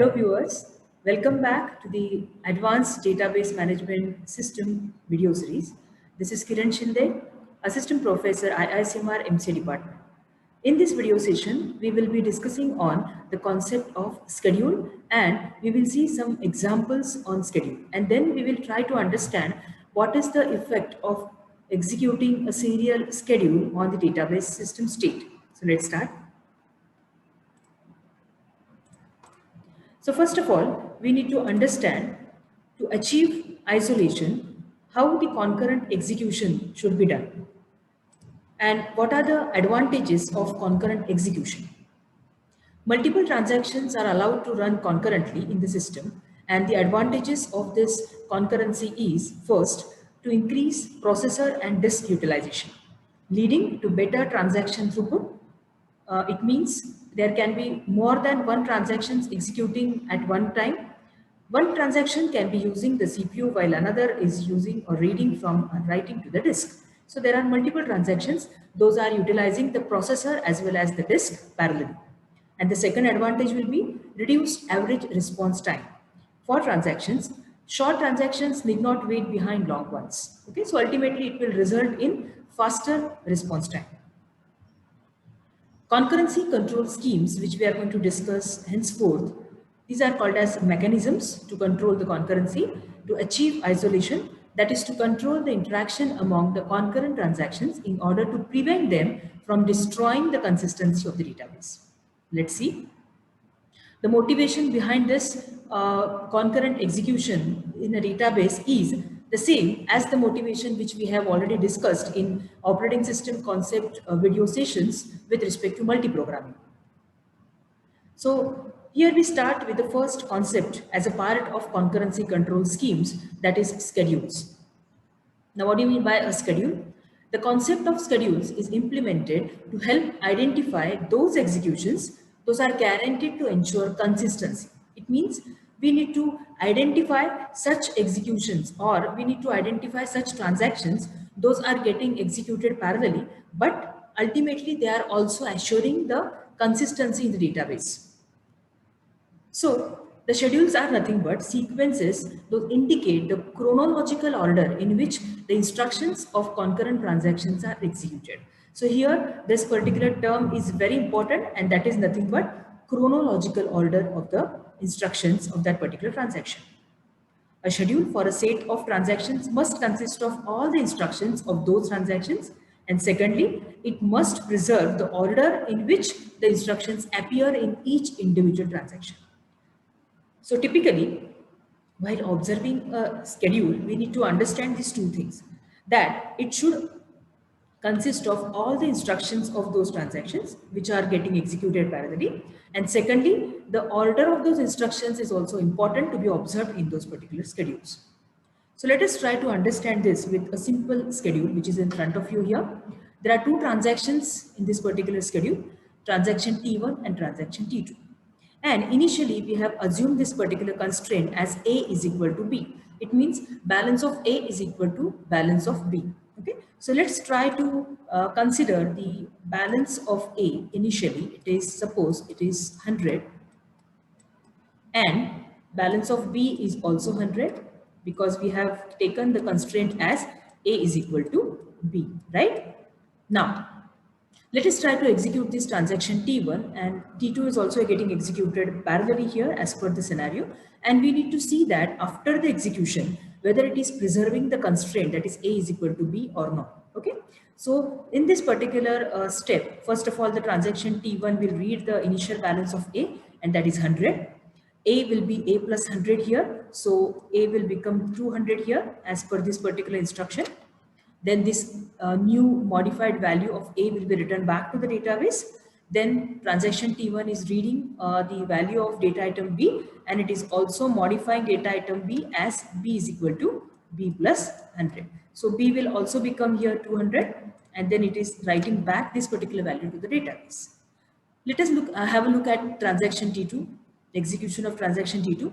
Hello viewers, welcome back to the Advanced Database Management System video series. This is Kiran Shinde, Assistant Professor IICMR MC Department. In this video session, we will be discussing on the concept of schedule and we will see some examples on schedule. And then we will try to understand what is the effect of executing a serial schedule on the database system state. So let's start. So first of all, we need to understand to achieve isolation, how the concurrent execution should be done and what are the advantages of concurrent execution. Multiple transactions are allowed to run concurrently in the system and the advantages of this concurrency is first to increase processor and disk utilization, leading to better transaction throughput. It means there can be more than one transactions executing at one time. One transaction can be using the CPU while another is using or reading from and writing to the disk. So there are multiple transactions. Those are utilizing the processor as well as the disk parallelly. And the second advantage will be reduced average response time. For transactions, short transactions need not wait behind long ones. Okay, so ultimately it will result in faster response time. Concurrency control schemes, which we are going to discuss henceforth, these are called as mechanisms to control the concurrency, to achieve isolation, that is to control the interaction among the concurrent transactions in order to prevent them from destroying the consistency of the database. Let's see. The motivation behind this concurrent execution in a database is the same as the motivation which we have already discussed in operating system concept video sessions with respect to multi-programming. So here we start with the first concept as a part of concurrency control schemes, that is schedules. Now what do you mean by a schedule? The concept of schedules is implemented to help identify those executions. Those are guaranteed to ensure consistency. It means we need to identify such executions or we need to identify such transactions. Those are getting executed parallelly, but ultimately they are also assuring the consistency in the database. So the schedules are nothing but sequences that indicate the chronological order in which the instructions of concurrent transactions are executed. So here this particular term is very important and that is nothing but chronological order of the instructions of that particular transaction. A schedule for a set of transactions must consist of all the instructions of those transactions, and secondly, it must preserve the order in which the instructions appear in each individual transaction. So typically, while observing a schedule, we need to understand these two things, that it should consist of all the instructions of those transactions which are getting executed parallelly. And secondly, the order of those instructions is also important to be observed in those particular schedules. So let us try to understand this with a simple schedule which is in front of you here. There are two transactions in this particular schedule, transaction T1 and transaction T2. And initially we have assumed this particular constraint as A is equal to B. It means balance of A is equal to balance of B. Okay, so let's try to consider the balance of A. Initially it is, suppose it is 100 and balance of B is also 100 because we have taken the constraint as A is equal to B, right? Now let us try to execute this transaction T1 and T2 is also getting executed parallelly here as per the scenario, and we need to see that after the execution whether it is preserving the constraint, that is A is equal to B or not. Okay, so in this particular step, first of all the transaction T1 will read the initial balance of A and that is 100. A will be A plus 100 here, so A will become 200 here as per this particular instruction. Then this new modified value of A will be returned back to the database. Then transaction T1 is reading the value of data item B and it is also modifying data item B as B is equal to B plus 100. So B will also become here 200 and then it is writing back this particular value to the database. Let us have a look at transaction T2, execution of transaction T2.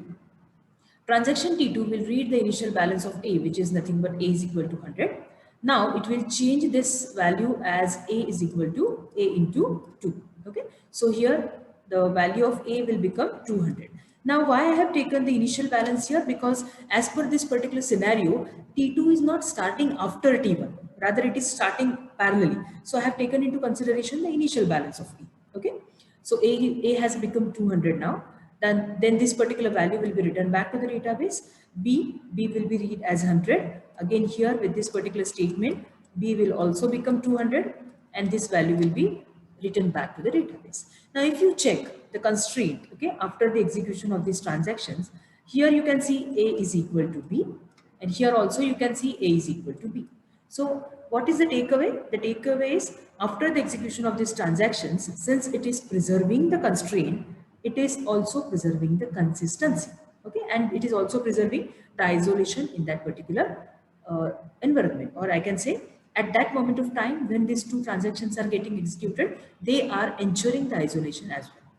Transaction T2 will read the initial balance of A, which is nothing but A is equal to 100. Now it will change this value as A is equal to A into 2. Okay, so here the value of A will become 200. Now, why I have taken the initial balance here? Because as per this particular scenario, T2 is not starting after T1, rather it is starting parallelly. So I have taken into consideration the initial balance of T. Okay. So A has become 200 now. Then this particular value will be returned back to the database. B will be read as 100. Again here with this particular statement, B will also become 200 and this value will be written back to the database. Now, if you check the constraint, okay, after the execution of these transactions, here you can see A is equal to B, and here also you can see A is equal to B. So, what is the takeaway? The takeaway is after the execution of these transactions, since it is preserving the constraint, it is also preserving the consistency, okay, and it is also preserving the isolation in that particular environment, or I can say at that moment of time when these two transactions are getting executed, they are ensuring the isolation as well.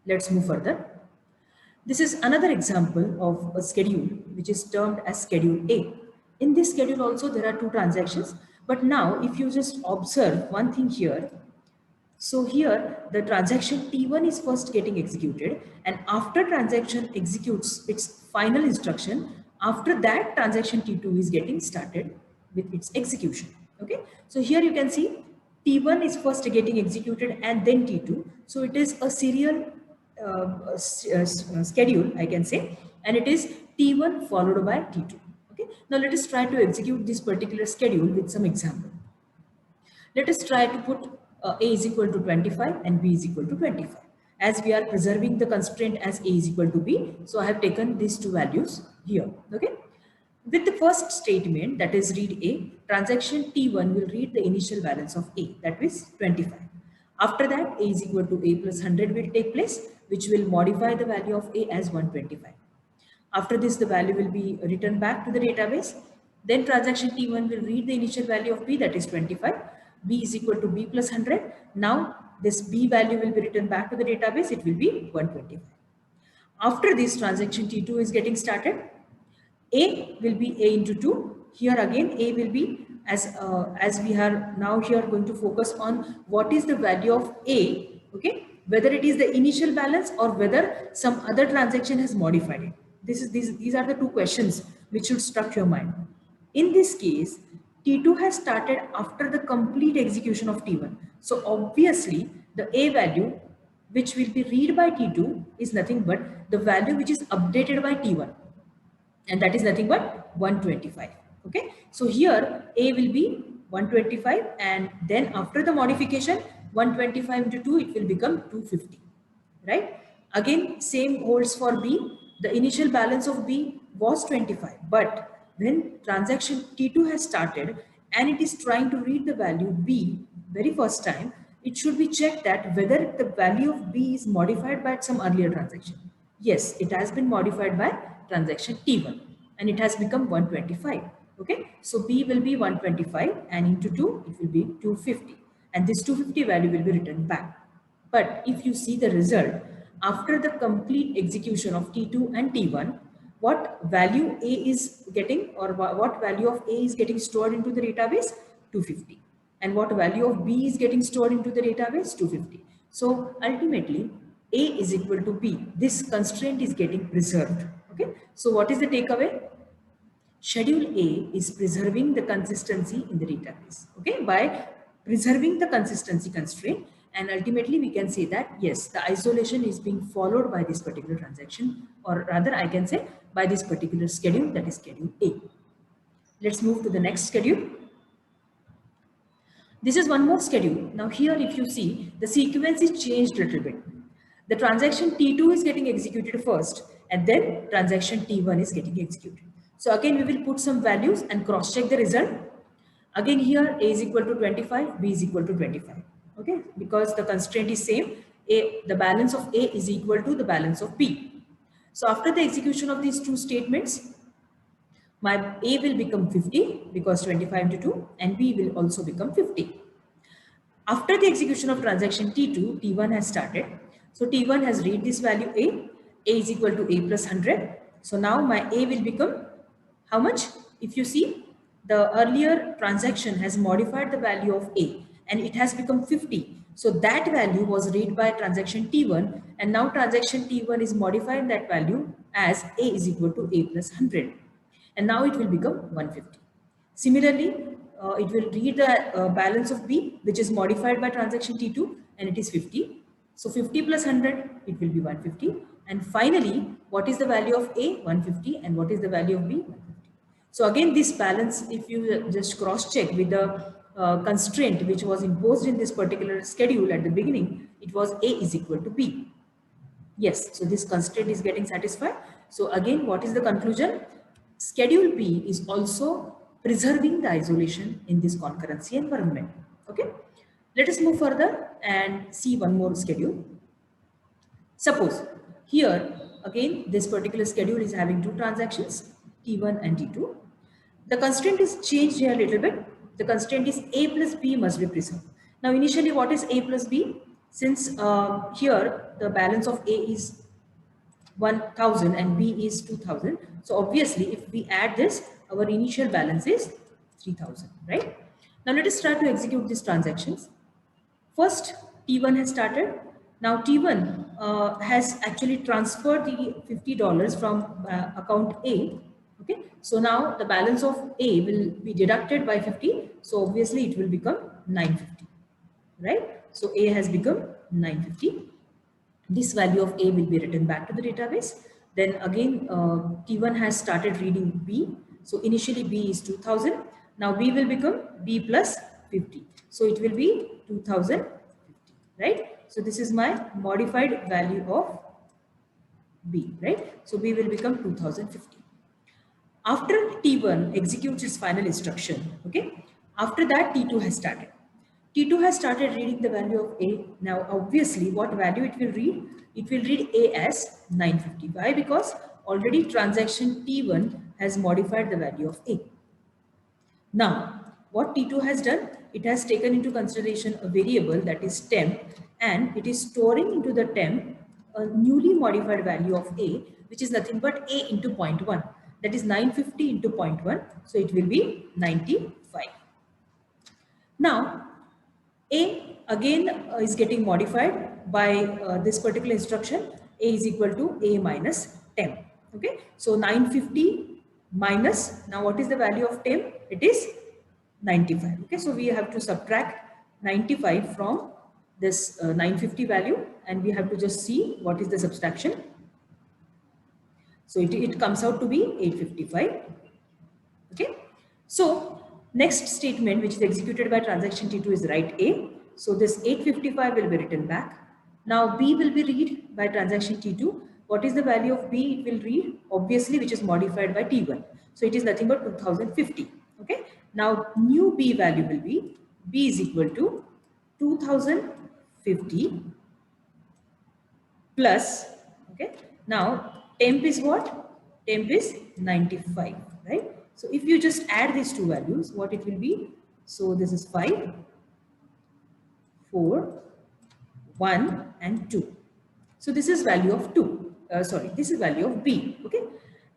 Let's move further. This is another example of a schedule which is termed as schedule A. In this schedule also there are two transactions, but now if you just observe one thing here, so here the transaction T1 is first getting executed, and after transaction executes its final instruction, after that transaction T2 is getting started with its execution. Okay, so here you can see T1 is first getting executed and then T2. So it is a serial schedule, I can say, and it is T1 followed by T2. Okay, now let us try to execute this particular schedule with some example. Let us try to put A is equal to 25 and B is equal to 25. As we are preserving the constraint as A is equal to B, so I have taken these two values here. Okay. With the first statement, that is read A, transaction T1 will read the initial balance of A, that is 25. After that, A is equal to A plus 100 will take place, which will modify the value of A as 125. After this, the value will be returned back to the database. Then transaction T1 will read the initial value of B, that is 25. B is equal to B plus 100. Now this B value will be returned back to the database. It will be 125. After this, transaction T2 is getting started. A will be A into 2. Here again, A will be as we are now here going to focus on what is the value of A, okay, whether it is the initial balance or whether some other transaction has modified it. These are the two questions which should struck your mind. In this case, T2 has started after the complete execution of T1. So obviously, the A value which will be read by T2 is nothing but the value which is updated by T1, and that is nothing but 125. Okay, so here A will be 125, and then after the modification 125 into 2, it will become 250, right? Again, same holds for B. The initial balance of B was 25, but when transaction T2 has started and it is trying to read the value B very first time, it should be checked that whether the value of B is modified by some earlier transaction. Yes, it has been modified by transaction T1 and it has become 125. Okay, so B will be 125 and into 2 it will be 250, and this 250 value will be written back. But if you see the result after the complete execution of T2 and T1, what value A is getting, or what value of A is getting stored into the database? 250. And what value of B is getting stored into the database? 250. So ultimately, A is equal to B. This constraint is getting preserved. Okay. So what is the takeaway? Schedule A is preserving the consistency in the database, okay, by preserving the consistency constraint, and ultimately we can say that yes, the isolation is being followed by this particular transaction, or rather I can say by this particular schedule, that is schedule A. Let's move to the next schedule. This is one more schedule. Now here if you see, the sequence is changed a little bit. The transaction T2 is getting executed first, and then transaction T1 is getting executed. So again, we will put some values and cross check the result. Again here A is equal to 25, B is equal to 25. Okay, because the constraint is same, the balance of A is equal to the balance of B. So after the execution of these two statements, my A will become 50 because 25 into 2, and B will also become 50. After the execution of transaction T2, T1 has started. So T1 has read this value A is equal to A plus 100. So now my A will become how much? If you see, the earlier transaction has modified the value of A and it has become 50. So that value was read by transaction T1, and now transaction T1 is modifying that value as A is equal to A plus 100. And now it will become 150. Similarly, it will read the balance of B, which is modified by transaction T2, and it is 50. So 50 plus 100, it will be 150. And finally, what is the value of A? 150. And what is the value of B? 150. So again, this balance, if you just cross-check with the constraint which was imposed in this particular schedule at the beginning, it was A is equal to B. Yes, so this constraint is getting satisfied. So again, what is the conclusion? Schedule B is also preserving the isolation in this concurrency environment. Okay, let us move further and see one more schedule. Suppose here again this particular schedule is having two transactions, T1 and T2. The constraint is changed here a little bit. The constraint is A plus B must be preserved. Now initially what is A plus B? Since here the balance of A is 1000 and B is 2000. So obviously if we add this, our initial balance is 3000, right? Now let us try to execute these transactions. First, T1 has started. Now T1 has actually transferred the $50 from account A. Okay, so now the balance of A will be deducted by 50. So obviously it will become 950, right? So A has become 950. This value of A will be written back to the database. Then again, T1 has started reading B. So initially B is 2000. Now B will become B plus 50. So it will be 2050, right? So this is my modified value of B, right? So B will become 2050. After T1 executes its final instruction, okay, after that T2 has started. T2 has started reading the value of A. Now, obviously, what value it will read? It will read A as 950. Why? Because already transaction T1 has modified the value of A. Now, what T2 has done? It has taken into consideration a variable that is temp, and it is storing into the temp a newly modified value of A, which is nothing but A into 0.1. That is 950 into 0.1. So it will be 95. Now, A again is getting modified by this particular instruction. A is equal to A minus 10. Okay. So 950 minus, now what is the value of 10? It is 95. Okay. So we have to subtract 95 from this 950 value, and we have to just see what is the subtraction. So it comes out to be 855. Okay. So next statement which is executed by transaction T2 is write A. So this 855 will be written back. Now B will be read by transaction T2. What is the value of B? It will read, obviously, which is modified by T1. So it is nothing but 2050. Okay. Now new B value will be B is equal to 2050 plus, okay. Now temp is what? Temp is 95, right? So if you just add these two values, what it will be? So this is 5, 4, 1 and 2. So this is value of 2. This is value of B. Okay.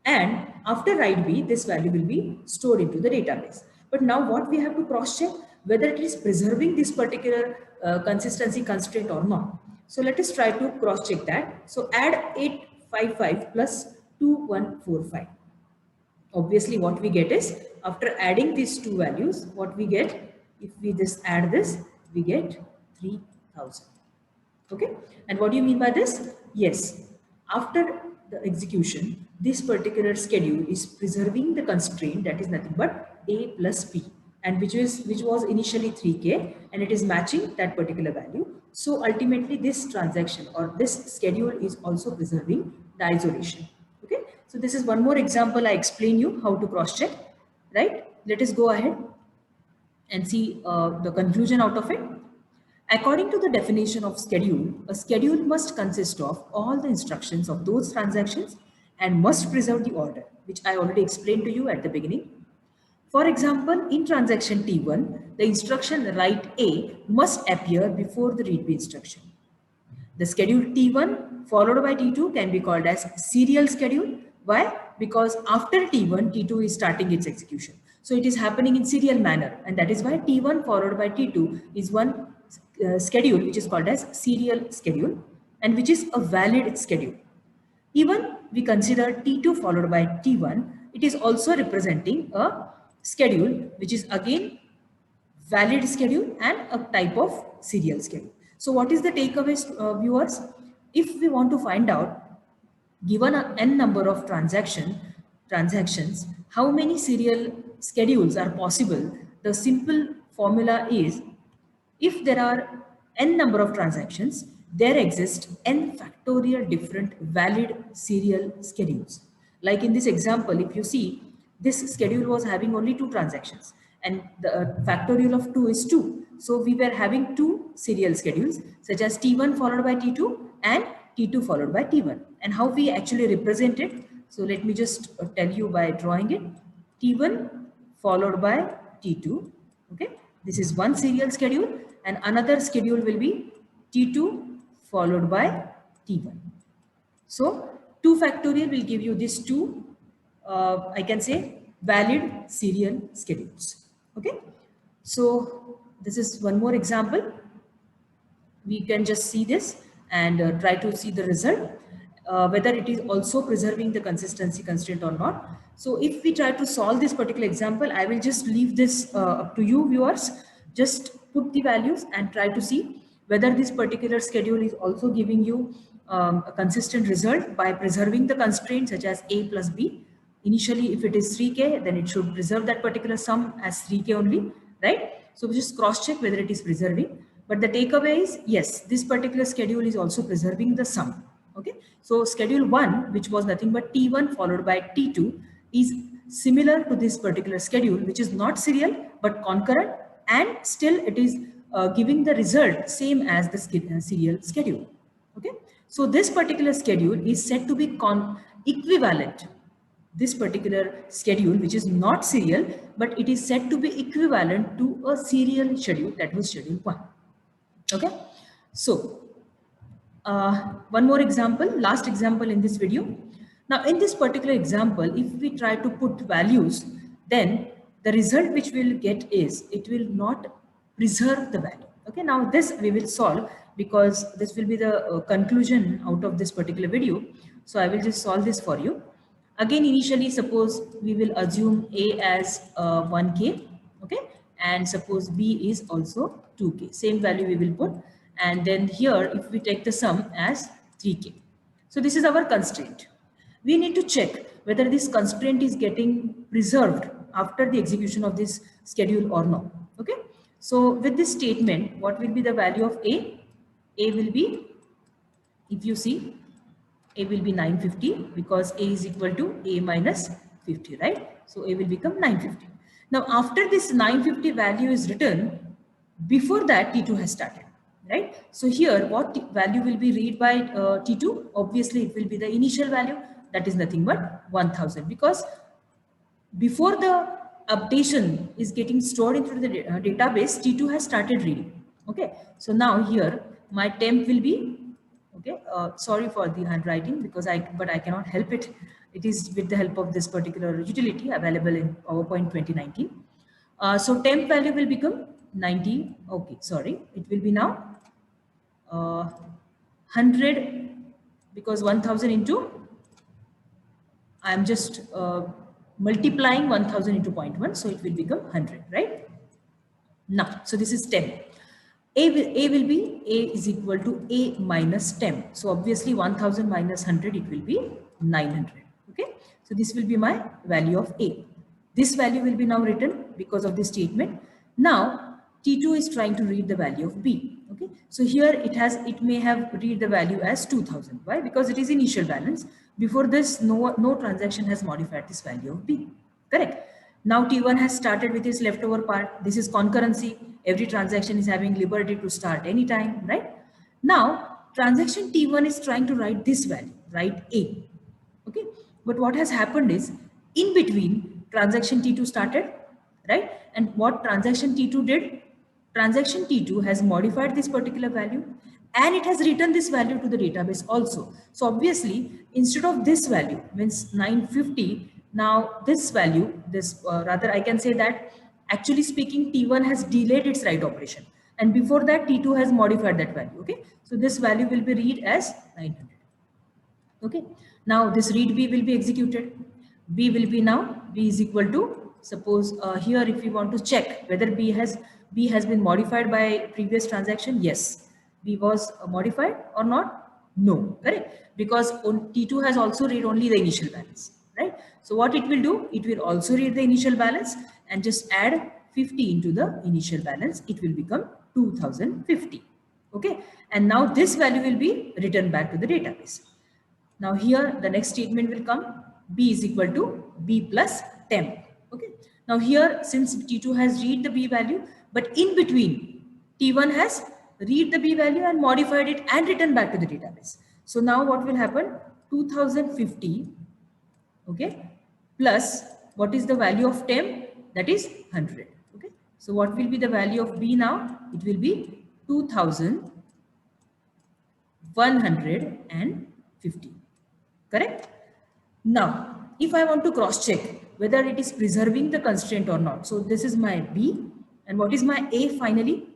And after write B, this value will be stored into the database. But now what we have to cross check? Whether it is preserving this particular consistency constraint or not. So let us try to cross check that. So add 855 plus 2145. Obviously what we get is, after adding these two values, what we get, if we just add this, we get 3000. Okay. And what do you mean by this? Yes, after the execution, this particular schedule is preserving the constraint that is nothing but A plus B, and which was initially 3K, and it is matching that particular value. So ultimately this transaction or this schedule is also preserving the isolation. Okay. So this is one more example I explain you how to cross check, right? Let us go ahead and see the conclusion out of it. According to the definition of schedule, a schedule must consist of all the instructions of those transactions and must preserve the order, which I already explained to you at the beginning. For example, in transaction T1, the instruction write A must appear before the read B instruction. The schedule T1 followed by T2 can be called as serial schedule. Why? Because after T1, T2 is starting its execution. So it is happening in serial manner, and that is why T1 followed by T2 is one schedule which is called as serial schedule and which is a valid schedule. Even we consider T2 followed by T1, it is also representing a schedule which is again valid schedule and a type of serial schedule. So what is the takeaway, viewers? If we want to find out, given a n number of transactions, how many serial schedules are possible, the simple formula is, if there are n number of transactions, there exist n factorial different valid serial schedules. Like in this example, if you see, this schedule was having only 2 transactions and the factorial of 2 is 2. So we were having 2 serial schedules such as T1 followed by T2 and T2 followed by T1. And how we actually represent it? So let me just tell you by drawing it. T1 followed by T2. Okay, this is one serial schedule and another schedule will be T2 followed by T1. So 2 factorial will give you these 2, I can say, valid serial schedules. Okay, so this is one more example. We can just see this and try to see the result, whether it is also preserving the consistency constraint or not. So if we try to solve this particular example, I will just leave this up to you viewers. Just put the values and try to see whether this particular schedule is also giving you a consistent result by preserving the constraint such as a plus b. Initially, if it is 3k, then it should preserve that particular sum as 3k only, right? So we just cross check whether it is preserving. But the takeaway is, yes, this particular schedule is also preserving the sum. Okay. So schedule 1, which was nothing but T1 followed by T2, is similar to this particular schedule, which is not serial but concurrent, and still it is giving the result same as the serial schedule. Okay. So this particular schedule is said to be equivalent. This particular schedule, which is not serial, but it is said to be equivalent to a serial schedule, that was schedule 1. Okay, so one more example, last example in this video. Now in this particular example, if we try to put values, then the result which we will get is, it will not preserve the value. Okay, now this we will solve because this will be the conclusion out of this particular video. So I will just solve this for you. Again, initially, suppose we will assume A as 1k, okay, and suppose B is also 2k. Same value we will put, and then here, if we take the sum as 3k. So this is our constraint. We need to check whether this constraint is getting preserved after the execution of this schedule or not. Okay. So with this statement, what will be the value of A? A will be, if you see, A will be 950 because A is equal to A minus 50, right? So A will become 950. Now, after this 950 value is written, before that T2 has started, right? So here, what value will be read by T2? Obviously, it will be the initial value, that is nothing but 1000, because before the updation is getting stored into the database, T2 has started reading. Okay, so now here my temp will be, okay, sorry for the handwriting because I cannot help it. It is with the help of this particular utility available in PowerPoint 2019. So temp value will become 90. Okay, sorry, it will be now 100 because 1000 into, I am just multiplying 1000 into 0.1, so it will become 100, right? Now, so this is 10. A will be, A is equal to A minus 10. So obviously 1000 minus 100, it will be 900. Okay. So this will be my value of A. This value will be now written because of this statement. Now T2 is trying to read the value of B. Okay. So here it may have read the value as 2000. Why? Because it is initial balance. Before this, no transaction has modified this value of B. Correct. Now T1 has started with its leftover part. This is concurrency. Every transaction is having liberty to start anytime, right? Now transaction T1 is trying to write this value, write A. Okay. But what has happened is, in between transaction T2 started, right? And what transaction T2 did? Transaction T2 has modified this particular value and it has written this value to the database also. So obviously, instead of this value, means 950, now this value, rather I can say that actually speaking, T1 has delayed its write operation. And before that, T2 has modified that value. Okay, so this value will be read as 900. Okay, now this read B will be executed. B will be now B is equal to, suppose here if we want to check whether B has been modified by previous transaction. Yes, B was modified or not? No, correct, because T2 has also read only the initial balance, right? So what it will do, it will also read the initial balance and just add 50 into the initial balance. It will become 2050. Okay, and now this value will be returned back to the database. Now here the next statement will come, B is equal to B plus temp. Okay. Now here, since T2 has read the B value, but in between T1 has read the B value and modified it and returned back to the database. So now what will happen? 2050, okay, plus what is the value of temp? That is 100. Okay. So what will be the value of B now? It will be 2150. Correct? Now, if I want to cross check whether it is preserving the constraint or not. So this is my B, and what is my A finally?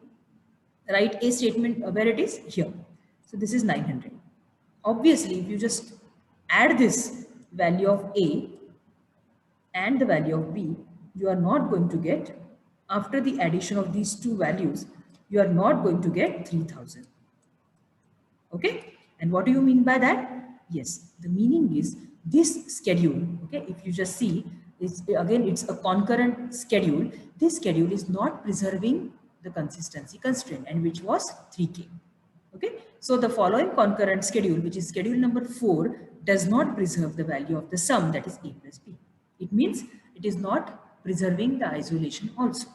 Write A statement where it is here. So this is 900. Obviously, if you just add this value of A and the value of B, you are not going to get, after the addition of these two values, you are not going to get 3000. Okay, and what do you mean by that? Yes, the meaning is this schedule. Okay, if you just see, it's a concurrent schedule. This schedule is not preserving the consistency constraint, and which was 3k. Okay, so the following concurrent schedule, which is schedule number 4, does not preserve the value of the sum, that is A plus B. It means it is not preserving the isolation also.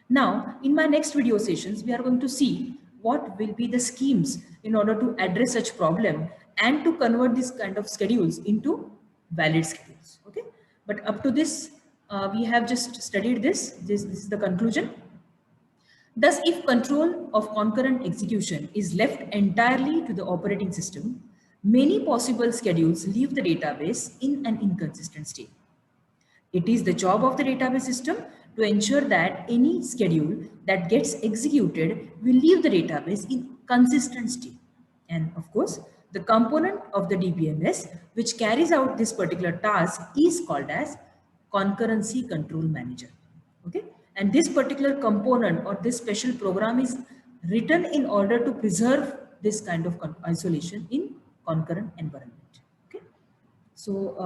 Now, in my next video sessions, we are going to see what will be the schemes in order to address such problem and to convert this kind of schedules into valid schedules. Okay, but up to this, we have just studied this. This is the conclusion. Thus, if control of concurrent execution is left entirely to the operating system, many possible schedules leave the database in an inconsistent state. It is the job of the database system to ensure that any schedule that gets executed will leave the database in consistent state. And of course, the component of the DBMS which carries out this particular task is called as concurrency control manager. Okay, and this particular component or this special program is written in order to preserve this kind of isolation in concurrent environment. Okay, so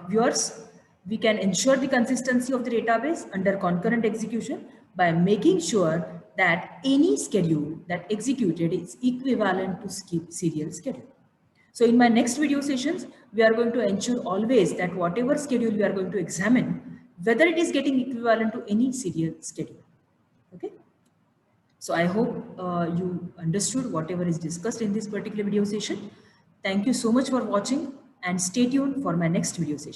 viewers, we can ensure the consistency of the database under concurrent execution by making sure that any schedule that executed is equivalent to serial schedule. So in my next video sessions, we are going to ensure always that whatever schedule we are going to examine, whether it is getting equivalent to any serial schedule. Okay. So I hope you understood whatever is discussed in this particular video session. Thank you so much for watching and stay tuned for my next video session.